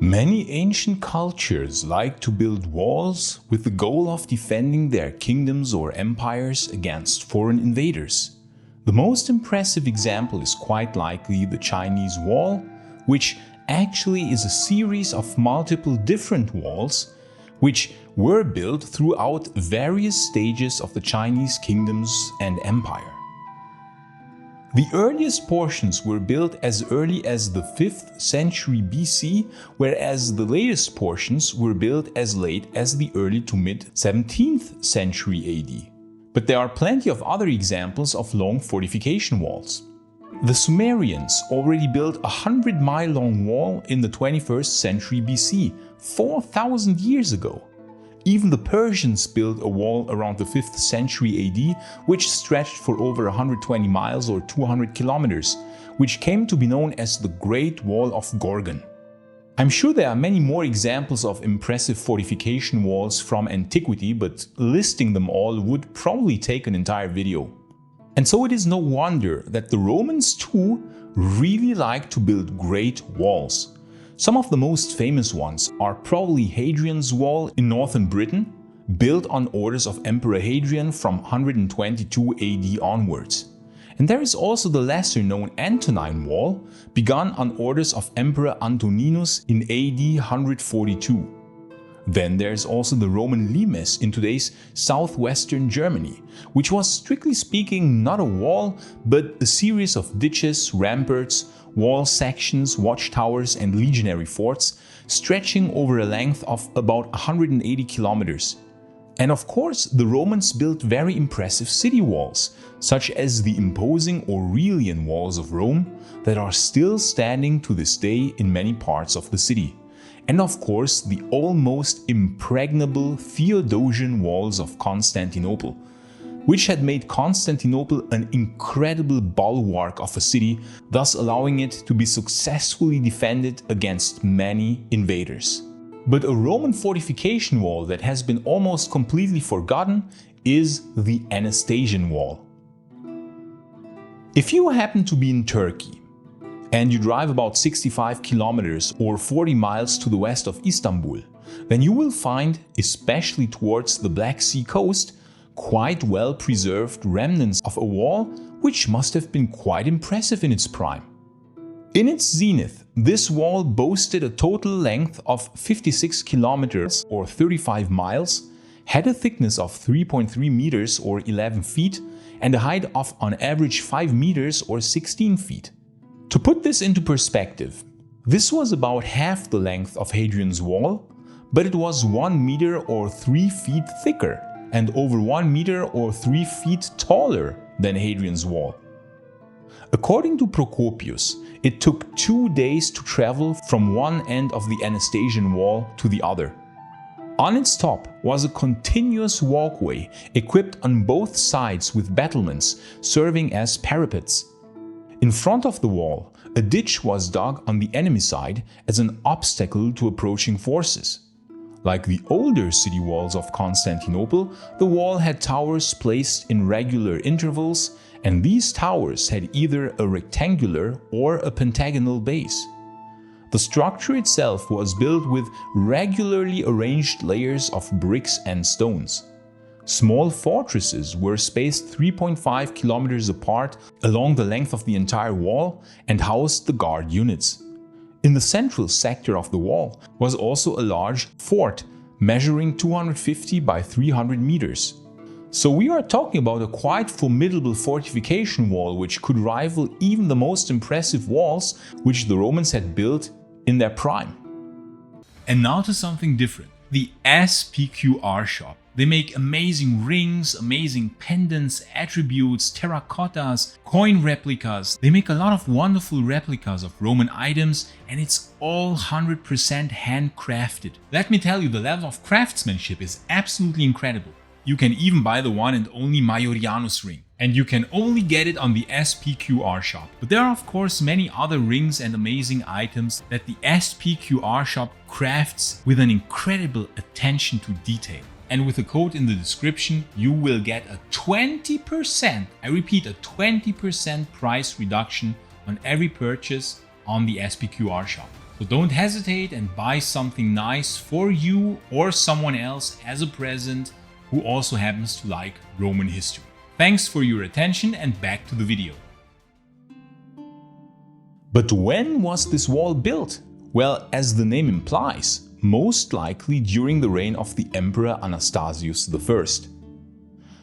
Many ancient cultures like to build walls with the goal of defending their kingdoms or empires against foreign invaders. The most impressive example is quite likely the Chinese wall, which actually is a series of multiple different walls which were built throughout various stages of the Chinese kingdoms and empire. The earliest portions were built as early as the 5th century BC, whereas the latest portions were built as late as the early to mid 17th century AD. But there are plenty of other examples of long fortification walls. The Sumerians already built a 100-mile-long wall in the 21st century BC, 4,000 years ago. Even the Persians built a wall around the 5th century AD, which stretched for over 120 miles or 200 kilometers, which came to be known as the Great Wall of Gorgon. I'm sure there are many more examples of impressive fortification walls from antiquity, but listing them all would probably take an entire video. And so it is no wonder that the Romans too really liked to build great walls. Some of the most famous ones are probably Hadrian's Wall in northern Britain, built on orders of Emperor Hadrian from 122 AD onwards. And there is also the lesser-known Antonine Wall, begun on orders of Emperor Antoninus in AD 142. Then there's also the Roman limes in today's southwestern Germany, which was strictly speaking not a wall, but a series of ditches, ramparts, wall sections, watchtowers and legionary forts, stretching over a length of about 180 kilometers. And of course, the Romans built very impressive city walls, such as the imposing Aurelian walls of Rome that are still standing to this day in many parts of the city. And of course, the almost impregnable Theodosian walls of Constantinople, which had made Constantinople an incredible bulwark of a city, thus allowing it to be successfully defended against many invaders. But a Roman fortification wall that has been almost completely forgotten is the Anastasian Wall. If you happen to be in Turkey and you drive about 65 kilometers or 40 miles to the west of Istanbul, then you will find, especially towards the Black Sea coast, quite well preserved remnants of a wall which must have been quite impressive in its prime. In its zenith, this wall boasted a total length of 56 kilometers or 35 miles, had a thickness of 3.3 meters or 11 feet, and a height of on average 5 meters or 16 feet. To put this into perspective, this was about half the length of Hadrian's Wall, but it was 1 meter or 3 feet thicker and over 1 meter or 3 feet taller than Hadrian's Wall. According to Procopius, it took 2 days to travel from one end of the Anastasian Wall to the other. On its top was a continuous walkway equipped on both sides with battlements serving as parapets. In front of the wall, a ditch was dug on the enemy side as an obstacle to approaching forces. Like the older city walls of Constantinople, the wall had towers placed in regular intervals, and these towers had either a rectangular or a pentagonal base. The structure itself was built with regularly arranged layers of bricks and stones. Small fortresses were spaced 3.5 kilometers apart along the length of the entire wall and housed the guard units. In the central sector of the wall was also a large fort measuring 250 by 300 meters. So we are talking about a quite formidable fortification wall which could rival even the most impressive walls which the Romans had built in their prime. And now to something different. The SPQR Shop. They make amazing rings, amazing pendants, attributes, terracottas, coin replicas. They make a lot of wonderful replicas of Roman items, and it's all 100% handcrafted. Let me tell you, the level of craftsmanship is absolutely incredible. You can even buy the one and only Maiorianus ring, and you can only get it on the SPQR Shop. But there are of course many other rings and amazing items that the SPQR Shop crafts with an incredible attention to detail. And with a code in the description, you will get a 20%, I repeat, a 20% price reduction on every purchase on the SPQR Shop. So don't hesitate and buy something nice for you or someone else as a present who also happens to like Roman history. Thanks for your attention and back to the video. But when was this wall built? Well, as the name implies, most likely during the reign of the Emperor Anastasius I.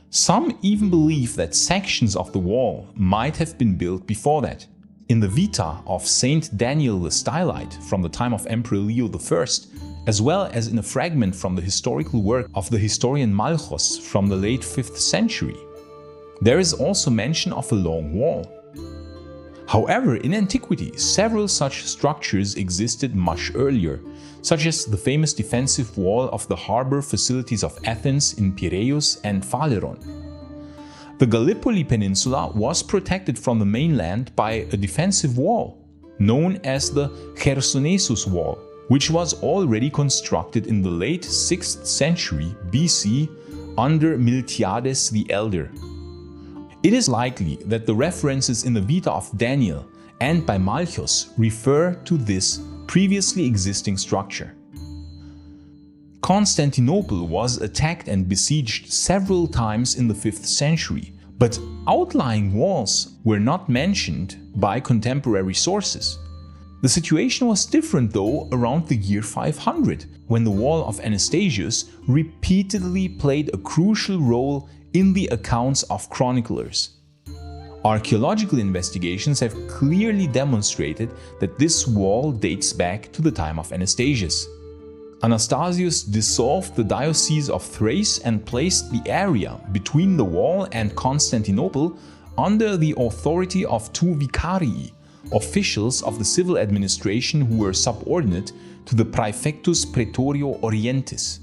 Some even believe that sections of the wall might have been built before that. In the Vita of Saint Daniel the Stylite from the time of Emperor Leo I, as well as in a fragment from the historical work of the historian Malchus from the late 5th century, there is also mention of a long wall. However, in antiquity, several such structures existed much earlier, such as the famous defensive wall of the harbor facilities of Athens in Piraeus and Phaleron. The Gallipoli Peninsula was protected from the mainland by a defensive wall, known as the Chersonesus Wall, which was already constructed in the late 6th century BC under Miltiades the Elder. It is likely that the references in the Vita of Daniel and by Malchus refer to this previously existing structure. Constantinople was attacked and besieged several times in the 5th century, but outlying walls were not mentioned by contemporary sources. The situation was different though around the year 500, when the wall of Anastasius repeatedly played a crucial role in the accounts of chroniclers. Archaeological investigations have clearly demonstrated that this wall dates back to the time of Anastasius. Anastasius dissolved the Diocese of Thrace and placed the area between the wall and Constantinople under the authority of two vicarii, officials of the civil administration who were subordinate to the Praefectus Praetorio Orientis.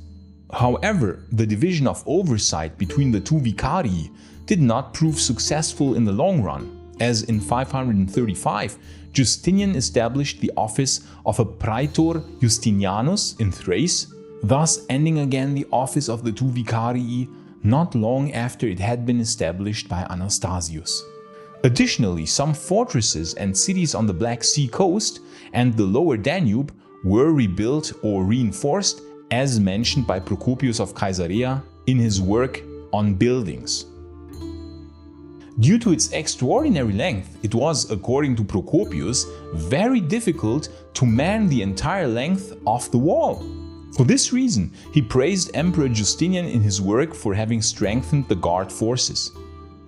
However, the division of oversight between the two vicarii did not prove successful in the long run, as in 535 Justinian established the office of a Praetor Justinianus in Thrace, thus ending again the office of the two vicarii not long after it had been established by Anastasius. Additionally, some fortresses and cities on the Black Sea coast and the lower Danube were rebuilt or reinforced, as mentioned by Procopius of Caesarea in his work on buildings. Due to its extraordinary length, it was, according to Procopius, very difficult to man the entire length of the wall. For this reason, he praised Emperor Justinian in his work for having strengthened the guard forces.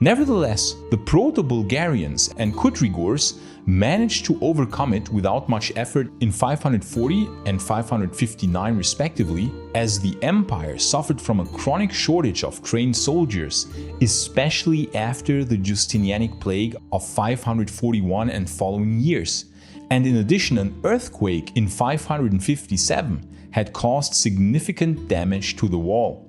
Nevertheless, the Proto-Bulgarians and Kutrigors managed to overcome it without much effort in 540 and 559 respectively, as the empire suffered from a chronic shortage of trained soldiers, especially after the Justinianic plague of 541 and following years. And in addition, an earthquake in 557 had caused significant damage to the wall.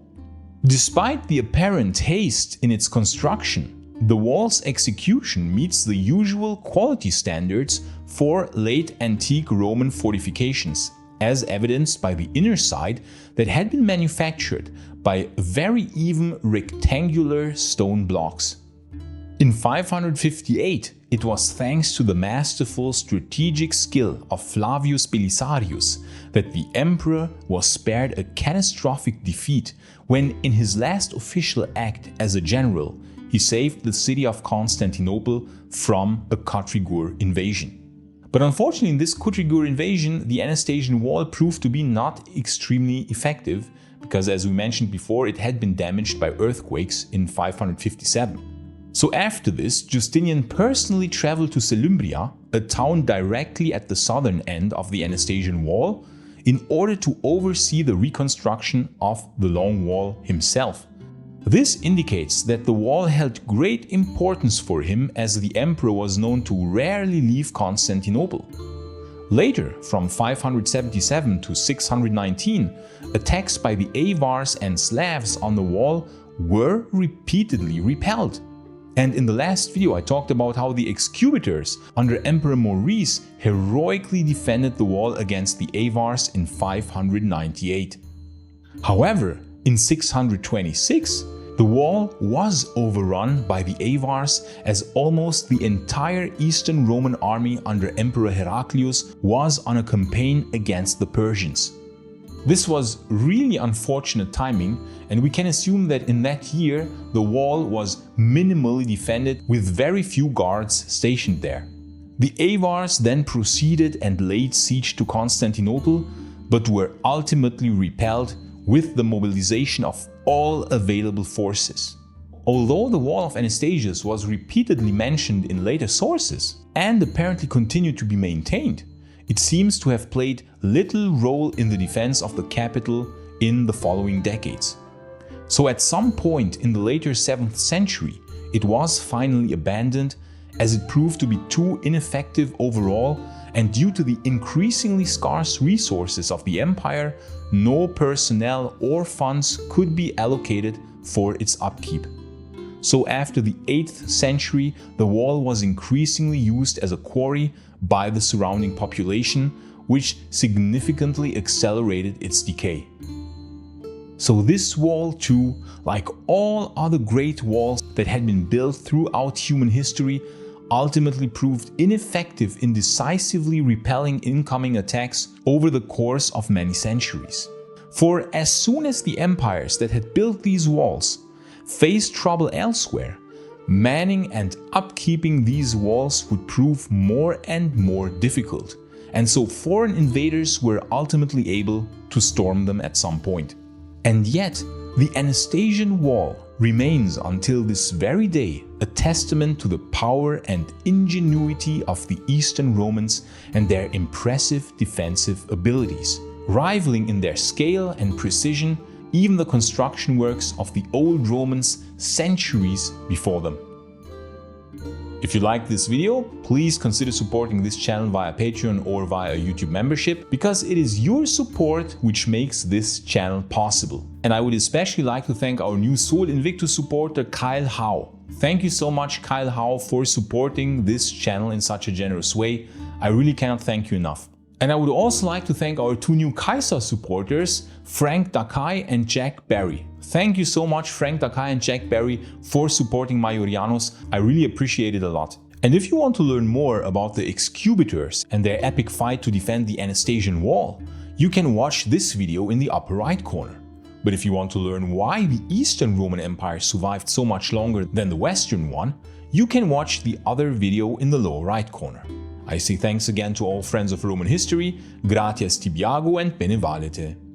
Despite the apparent haste in its construction, the wall's execution meets the usual quality standards for late antique Roman fortifications, as evidenced by the inner side that had been manufactured by very even rectangular stone blocks. In 558, it was thanks to the masterful strategic skill of Flavius Belisarius that the emperor was spared a catastrophic defeat when, in his last official act as a general, he saved the city of Constantinople from a Kutrigur invasion. But unfortunately, in this Kutrigur invasion, the Anastasian wall proved to be not extremely effective because, as we mentioned before, it had been damaged by earthquakes in 557. So after this, Justinian personally traveled to Selymbria, a town directly at the southern end of the Anastasian wall, in order to oversee the reconstruction of the Long Wall himself. This indicates that the wall held great importance for him, as the emperor was known to rarely leave Constantinople. Later, from 577 to 619, attacks by the Avars and Slavs on the wall were repeatedly repelled. And in the last video I talked about how the Excubitors under Emperor Maurice heroically defended the wall against the Avars in 598. However, in 626, The wall was overrun by the Avars, as almost the entire Eastern Roman army under Emperor Heraclius was on a campaign against the Persians. This was really unfortunate timing, and we can assume that in that year the wall was minimally defended with very few guards stationed there. The Avars then proceeded and laid siege to Constantinople, but were ultimately repelled with the mobilization of all available forces. Although the Wall of Anastasius was repeatedly mentioned in later sources and apparently continued to be maintained, it seems to have played little role in the defense of the capital in the following decades. So at some point in the later 7th century, it was finally abandoned, as it proved to be too ineffective overall, and due to the increasingly scarce resources of the empire, no personnel or funds could be allocated for its upkeep. So after the 8th century, the wall was increasingly used as a quarry by the surrounding population, which significantly accelerated its decay. So this wall too, like all other great walls that had been built throughout human history, ultimately proved ineffective in decisively repelling incoming attacks over the course of many centuries. For as soon as the empires that had built these walls faced trouble elsewhere, manning and upkeeping these walls would prove more and more difficult, and so foreign invaders were ultimately able to storm them at some point. And yet, the Anastasian Wall remains until this very day a testament to the power and ingenuity of the Eastern Romans and their impressive defensive abilities, rivaling in their scale and precision even the construction works of the old Romans centuries before them. If you liked this video, please consider supporting this channel via Patreon or via a YouTube membership, because it is your support which makes this channel possible. And I would especially like to thank our new Sol Invictus supporter Kyle Howe. Thank you so much, Kyle Howe, for supporting this channel in such a generous way. I really cannot thank you enough. And I would also like to thank our two new Kaiser supporters, Frank Dakai and Jack Barry. Thank you so much, Frank Dakai and Jack Barry, for supporting Maiorianus. I really appreciate it a lot. And if you want to learn more about the Excubitors and their epic fight to defend the Anastasian Wall, you can watch this video in the upper right corner. But if you want to learn why the Eastern Roman Empire survived so much longer than the Western one, you can watch the other video in the lower right corner. I say thanks again to all friends of Roman history, gratias tibiago and bene valete.